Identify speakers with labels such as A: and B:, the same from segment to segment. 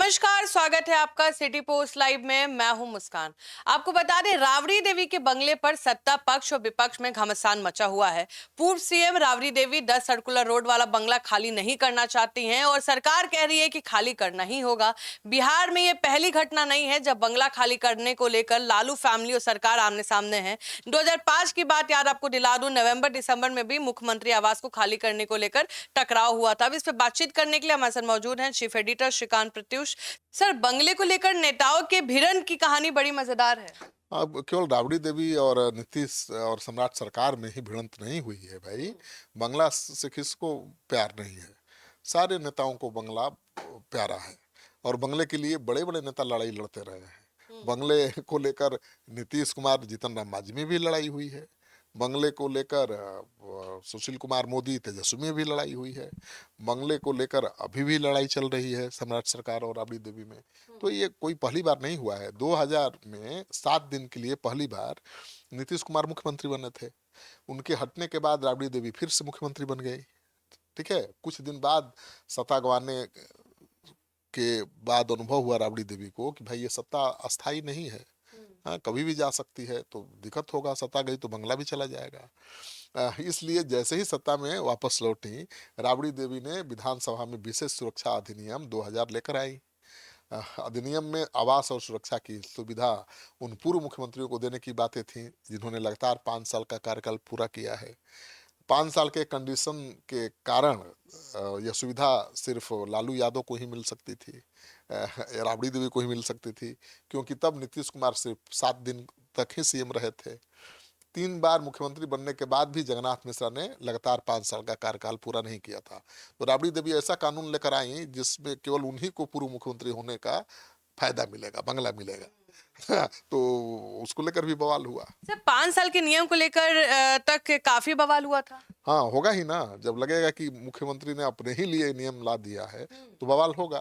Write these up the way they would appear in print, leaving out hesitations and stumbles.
A: नमस्कार, स्वागत है आपका सिटी पोस्ट लाइव में। मैं हूं मुस्कान। आपको बता दें, राबड़ी देवी के बंगले पर सत्ता पक्ष और विपक्ष में घमासान मचा हुआ है। पूर्व CM Rabri Devi 10 circular road वाला बंगला खाली नहीं करना चाहती हैं और सरकार कह रही है कि खाली करना ही होगा। बिहार में ये पहली घटना नहीं है जब बंगला खाली करने को लेकर लालू फैमिली और सरकार आमने सामने है। 2005 की बात याद आपको दिला दूं, नवंबर दिसंबर में भी मुख्यमंत्री आवास को खाली करने को लेकर टकराव हुआ था। अब इस पर बातचीत करने के लिए हमारे साथ मौजूद हैं chief editor Shrikant Pratyush. Sir, बंगले को लेकर नेताओं के भिड़ंत की कहानी बड़ी मजेदार है।
B: अब केवल राबड़ी देवी और नीतीश और सम्राट सरकार में ही भिड़ंत नहीं हुई है भाई। बंगला से किसको प्यार नहीं है? सारे नेताओं को बंगला प्यारा है और बंगले के लिए बड़े बड़े नेता लड़ाई लड़ते रहे हैं। बंगले को लेकर नीतीश कुमार जीतन राम मांझी में भी लड़ाई हुई है। बंगले को लेकर सुशील कुमार मोदी तेजस्वी में भी लड़ाई हुई है। बंगले को लेकर अभी भी लड़ाई चल रही है सम्राट सरकार और राबड़ी देवी में। तो ये कोई पहली बार नहीं हुआ है। 2000 में 7 दिन के लिए पहली बार नीतीश कुमार मुख्यमंत्री बने थे। उनके हटने के बाद राबड़ी देवी फिर से मुख्यमंत्री बन गई। ठीक है, कुछ दिन बाद सत्ता गंवाने के बाद अनुभव हुआ राबड़ी देवी को कि भाई ये सत्ता अस्थाई नहीं है। हाँ, कभी भी जा सकती है, तो दिक्कत होगा। सत्ता गई तो बंगला भी चला जाएगा। इसलिए जैसे ही सत्ता में वापस लौटी, राबड़ी देवी ने विधानसभा में विशेष सुरक्षा अधिनियम 2000 लेकर आई। अधिनियम में आवास और सुरक्षा की सुविधा उन पूर्व मुख्यमंत्रियों को देने की बातें थी जिन्होंने लगातार 5 साल का कार्यकाल पूरा किया है। 5 साल के कंडीशन के कारण यह सुविधा सिर्फ लालू यादव को ही मिल सकती थी, राबड़ी देवी को ही मिल सकती थी, क्योंकि तब नीतीश कुमार सिर्फ 7 दिन तक ही सीएम रहे थे। 3 बार मुख्यमंत्री बनने के बाद भी जगन्नाथ मिश्रा ने लगातार 5 साल का कार्यकाल पूरा नहीं किया था। तो राबड़ी देवी ऐसा कानून लेकर आई जिसमें केवल उन्हीं को पूर्व मुख्यमंत्री होने का फायदा मिलेगा, बंगला मिलेगा। तो उसको लेकर भी बवाल हुआ।
A: सर, 5 साल के नियम को लेकर तक काफी बवाल हुआ था।
B: हाँ, होगा ही ना। जब लगेगा कि मुख्यमंत्री ने अपने ही लिए नियम ला दिया है तो बवाल होगा,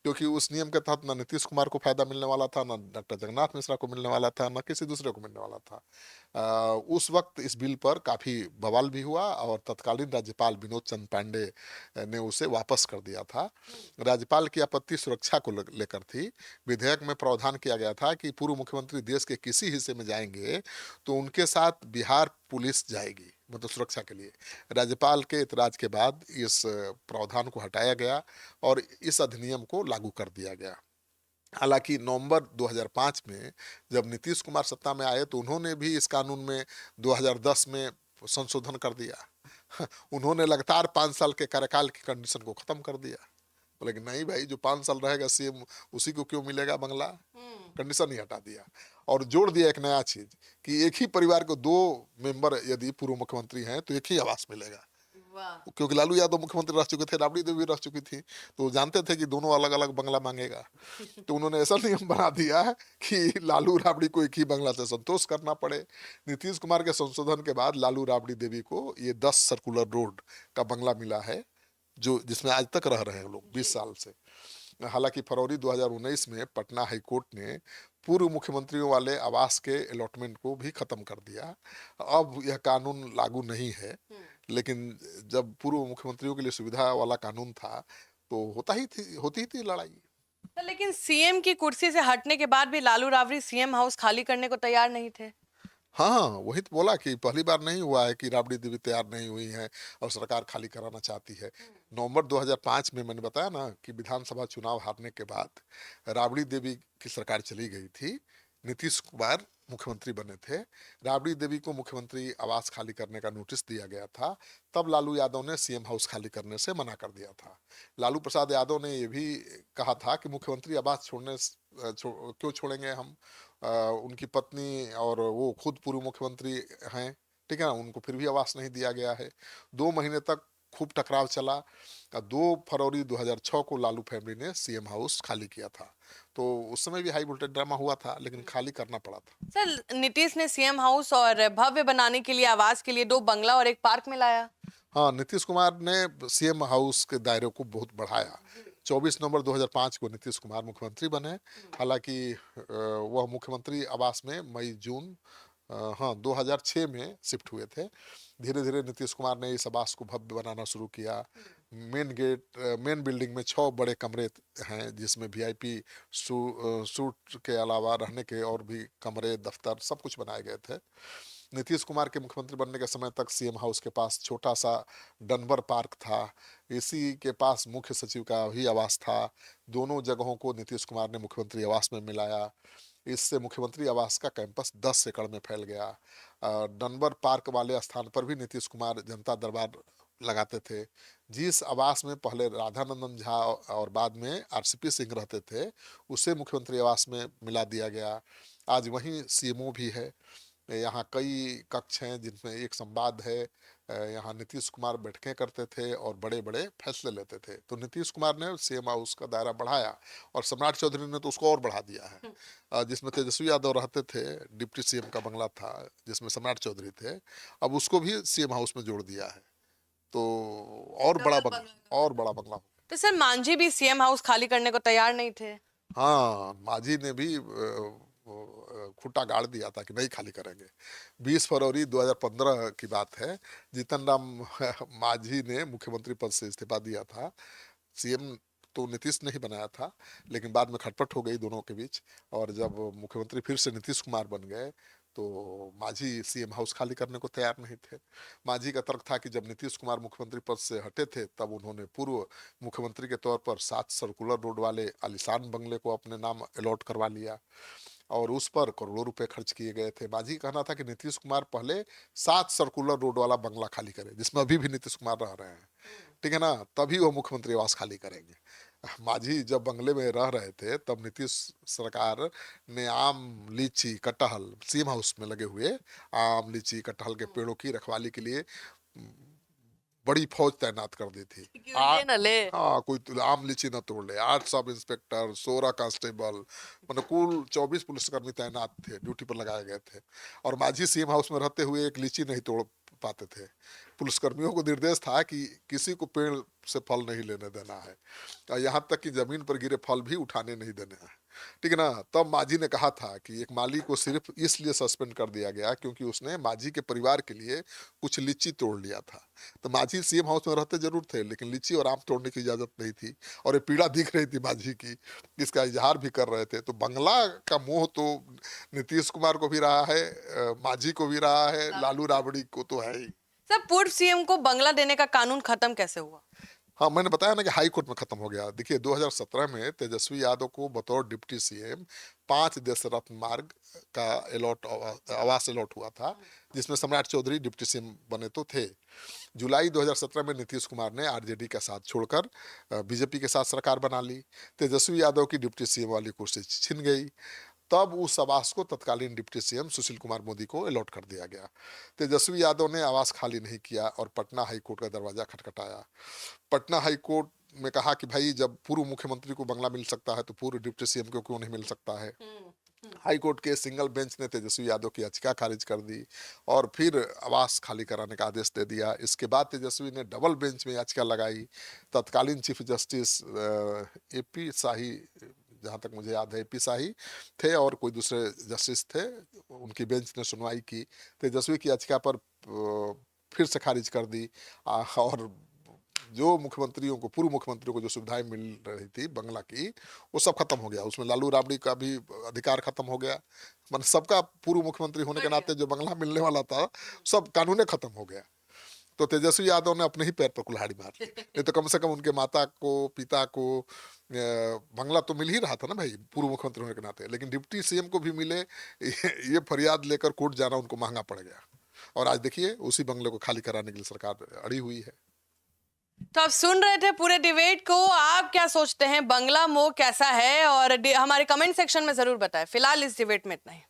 B: क्योंकि उस नियम के तहत ना नीतीश कुमार को फायदा मिलने वाला था, ना डॉक्टर जगन्नाथ मिश्रा को मिलने वाला था, ना किसी दूसरे को मिलने वाला था। उस वक्त इस बिल पर काफी बवाल भी हुआ और तत्कालीन राज्यपाल विनोद चंद्र पांडे ने उसे वापस कर दिया था। राज्यपाल की आपत्ति सुरक्षा को लेकर थी। विधेयक में प्रावधान किया गया था कि पूर्व मुख्यमंत्री देश के किसी हिस्से में जाएंगे तो उनके साथ बिहार पुलिस जाएगी, मतलब सुरक्षा के लिए। राज्यपाल के इतराज के बाद इस प्रावधान को हटाया गया और इस अधिनियम को लागू कर दिया गया। हालांकि नवंबर 2005 में जब नीतीश कुमार सत्ता में आए तो उन्होंने भी इस कानून में 2010 में संशोधन कर दिया। उन्होंने लगातार 5 साल के कार्यकाल की कंडीशन को खत्म कर दिया। बोले कि नहीं भाई, जो 5 साल रहेगा सीएम उसी को क्यों मिलेगा बंगला। कंडीशन ही हटा दिया और जोड़ दिया एक नया चीज कि एक ही परिवार को 2 मेंबर यदि पूर्व मुख्यमंत्री हैं तो एक ही आवास मिलेगा। क्योंकि लालू यादव मुख्यमंत्री रह चुके थे, राबड़ी देवी रह चुकी थी, तो जानते थे कि दोनों अलग अलग बंगला मांगेगा। तो उन्होंने ऐसा नियम बना दिया कि लालू राबड़ी को एक ही बंगला से संतोष करना पड़े। नीतीश कुमार के संशोधन के बाद लालू राबड़ी देवी को ये 10 सर्कुलर रोड का बंगला मिला है, जो जिसमें आज तक रह रहे हैं लोग 20 साल से। हालांकि फरवरी 2019 में पटना हाईकोर्ट ने पूर्व मुख्यमंत्रियों वाले आवास के अलॉटमेंट को भी खत्म कर दिया। अब यह कानून लागू नहीं है, लेकिन जब पूर्व मुख्यमंत्रियों के लिए सुविधा वाला कानून था तो होती ही थी लड़ाई।
A: सर, लेकिन सीएम की कुर्सी से हटने के बाद भी लालू राबड़ी सीएम हाउस खाली करने को तैयार नहीं थे।
B: हाँ, वही तो बोला कि पहली बार नहीं हुआ है कि राबड़ी देवी तैयार नहीं हुई है और सरकार खाली कराना चाहती है। नवंबर 2005 में मैंने बताया ना कि विधानसभा चुनाव हारने के बाद राबड़ी देवी की सरकार चली गई थी। नीतीश कुमार मुख्यमंत्री बने थे। राबड़ी देवी को मुख्यमंत्री आवास खाली करने का नोटिस दिया गया था। तब लालू यादव ने सीएम हाउस खाली करने से मना कर दिया था। लालू प्रसाद यादव ने यह भी कहा था कि मुख्यमंत्री आवास क्यों छोड़ेंगे हम। उनकी पत्नी और वो खुद पूर्व मुख्यमंत्री हैं, ठीक है ना, उनको फिर भी आवास नहीं दिया गया है। 2 महीने तक खूब टकराव चला। 2 फरवरी 2006 को लालू फैमिली ने सीएम हाउस खाली किया था। तो उस समय भी हाई वोल्टेज ड्रामा हुआ था, लेकिन खाली करना पड़ा था।
A: सर, नीतीश ने सीएम हाउस और भव्य बनाने के लिए आवास के लिए 2 बंगला और एक पार्क में लाया।
B: हाँ, नीतीश कुमार ने सीएम हाउस के दायरे को बहुत बढ़ाया। 24 नवंबर 2005 को नीतीश कुमार मुख्यमंत्री बने। हालांकि वह मुख्यमंत्री आवास में मई जून हाँ 2006 में शिफ्ट हुए थे। धीरे धीरे नीतीश कुमार ने इस आवास को भव्य बनाना शुरू किया। मेन गेट मेन बिल्डिंग में 6 बड़े कमरे हैं, जिसमें वीआईपी सूट के अलावा रहने के और भी कमरे, दफ्तर सब कुछ बनाए गए थे। नीतीश कुमार के मुख्यमंत्री बनने के समय तक सीएम हाउस के पास छोटा सा डनबर पार्क था, इसी के पास मुख्य सचिव का भी आवास था। दोनों जगहों को नीतीश कुमार ने मुख्यमंत्री आवास में मिलाया। इससे मुख्यमंत्री आवास का कैंपस 10 एकड़ में फैल गया। डनबर पार्क वाले स्थान पर भी नीतीश कुमार जनता दरबार लगाते थे। जिस आवास में पहले राधानंदन झा और बाद में आरसीपी सिंह रहते थे, उसे मुख्यमंत्री आवास में मिला दिया गया। आज वहीं सीएमओ भी है। यहाँ कई कक्ष हैं जिनमें एक संवाद है। यहाँ नीतीश कुमार बैठकें करते थे और बड़े बड़े फैसले लेते थे। तो नीतीश कुमार ने सीएम हाउस का दायरा बढ़ाया और सम्राट चौधरी ने तो उसको और बढ़ा दिया है। जिसमें तेजस्वी यादव रहते थे, डिप्टी सीएम का बंगला था जिसमें सम्राट चौधरी थे, अब उसको भी सीएम हाउस में जोड़ दिया है। तो और बड़ा बंगला।
A: तो सर मांझी भी सीएम हाउस खाली करने को तैयार नहीं थे।
B: हाँ, मांझी ने भी खूंटा गाड़ दिया था कि नहीं खाली करेंगे। 20 फरवरी 2015 की बात है, जीतन राम मांझी ने मुख्यमंत्री पद से इस्तीफा दिया था। सीएम तो नीतीश ने ही बनाया था, लेकिन बाद में खटपट हो गई दोनों के बीच, और जब मुख्यमंत्री फिर से नीतीश कुमार बन गए तो मांझी सीएम हाउस खाली करने को तैयार नहीं थे। मांझी का तर्क था कि जब नीतीश कुमार मुख्यमंत्री पद से हटे थे तब उन्होंने पूर्व मुख्यमंत्री के तौर पर 7 सर्कुलर रोड वाले आलीशान बंगले को अपने नाम अलॉट करवा लिया और उस पर करोड़ों रुपए खर्च किए गए थे। मांझी कहना था कि नीतीश कुमार पहले 7 सर्कुलर रोड वाला बंगला खाली करे, जिसमें अभी भी नीतीश कुमार रह रहे हैं, ठीक है ना, तभी वो मुख्यमंत्री आवास खाली करेंगे। मांझी जब बंगले में रह रहे थे तब नीतीश सरकार ने आम, लीची, कटहल सीएम हाउस में लगे हुए आम, लीची, कटहल के पेड़ों की रखवाली के लिए बड़ी फौज तैनात कर दी थी। हाँ, कोई आम लीची न तोड़ ले। 8 सब इंस्पेक्टर, 16 कांस्टेबल, मतलब कुल 24 पुलिसकर्मी तैनात थे, ड्यूटी पर लगाए गए थे। और मांझी सीएम हाउस में रहते हुए एक लीची नहीं तोड़ पाते थे। पुलिसकर्मियों को निर्देश था कि किसी को पेड़ से फल नहीं लेने देना है, और यहाँ तक कि जमीन पर गिरे फल भी उठाने नहीं देने हैं, ठीक है ना। तब मांझी ने कहा था कि एक माली को सिर्फ इसलिए सस्पेंड कर दिया गया क्योंकि उसने मांझी के परिवार के लिए कुछ लीची तोड़ लिया था। तो मांझी सीएम हाउस में रहते जरूर थे, लेकिन लीची और आम तोड़ने की इजाजत नहीं थी, और ये पीड़ा दिख रही थी मांझी की, इसका इजहार भी कर रहे थे। तो बंगला का मोह तो नीतीश कुमार को भी रहा है, मांझी को भी रहा है, लालू राबड़ी को तो है ही।
A: सर पूर्व सीएम को बंगला देने का कानून खत्म कैसे हुआ?
B: हाँ, मैंने बताया ना कि हाई कोर्ट में खत्म हो गया। देखिए 2017 में तेजस्वी यादव को बतौर डिप्टी सीएम 5 देश रत्न मार्ग का आवास अलॉट हुआ था, जिसमें सम्राट चौधरी डिप्टी सीएम बने तो थे। जुलाई 2017 में नीतीश कुमार ने आरजेडी का साथ छोड़कर बीजेपी के साथ सरकार बना ली। तेजस्वी यादव की डिप्टी सीएम वाली कुर्सी छिन गई। तब उस आवास को तत्कालीन डिप्टी सीएम सुशील कुमार मोदी को अलॉट कर दिया गया। तेजस्वी यादव ने आवास खाली नहीं किया और पटना हाई कोर्ट का दरवाजा खटखटाया। पटना हाई कोर्ट में कहा कि भाई जब पूर्व मुख्यमंत्री को बंगला मिल सकता है तो पूर्व डिप्टी सीएम को क्यों नहीं मिल सकता है। हाई कोर्ट के सिंगल बेंच ने तेजस्वी यादव की याचिका खारिज कर दी और फिर आवास खाली कराने का आदेश दे दिया। इसके बाद तेजस्वी ने डबल बेंच में याचिका लगाई। तत्कालीन चीफ जस्टिस एपी शाही, जहाँ तक मुझे याद है एपी शाही थे और कोई दूसरे जस्टिस थे, उनकी बेंच ने सुनवाई की। तेजस्वी की याचिका पर फिर से खारिज कर दी और जो मुख्यमंत्रियों को, पूर्व मुख्यमंत्रियों को जो सुविधाएं मिल रही थी बंगला की, वो सब खत्म हो गया। उसमें लालू राबड़ी का भी अधिकार खत्म हो गया। मतलब सबका पूर्व मुख्यमंत्री होने के नाते जो बंगला मिलने वाला था सब कानून खत्म हो गया। तो तेजस्वी यादव ने अपने ही पैर पर कुल्हाड़ी मार ली। नहीं तो कम से कम उनके माता को, पिता को बंगला तो मिल ही रहा था ना भाई, पूर्व मुख्यमंत्री होने के नाते। लेकिन डिप्टी सीएम को भी मिले, ये फरियाद लेकर कोर्ट जाना उनको महंगा पड़ गया। और आज देखिए उसी बंगले को खाली कराने के लिए सरकार अड़ी हुई है।
A: तो आप सुन रहे थे पूरे डिबेट को। आप क्या सोचते हैं, बंगला मोह कैसा है? और हमारे कमेंट सेक्शन में जरूर बताएं। फिलहाल इस डिबेट में इतना ही।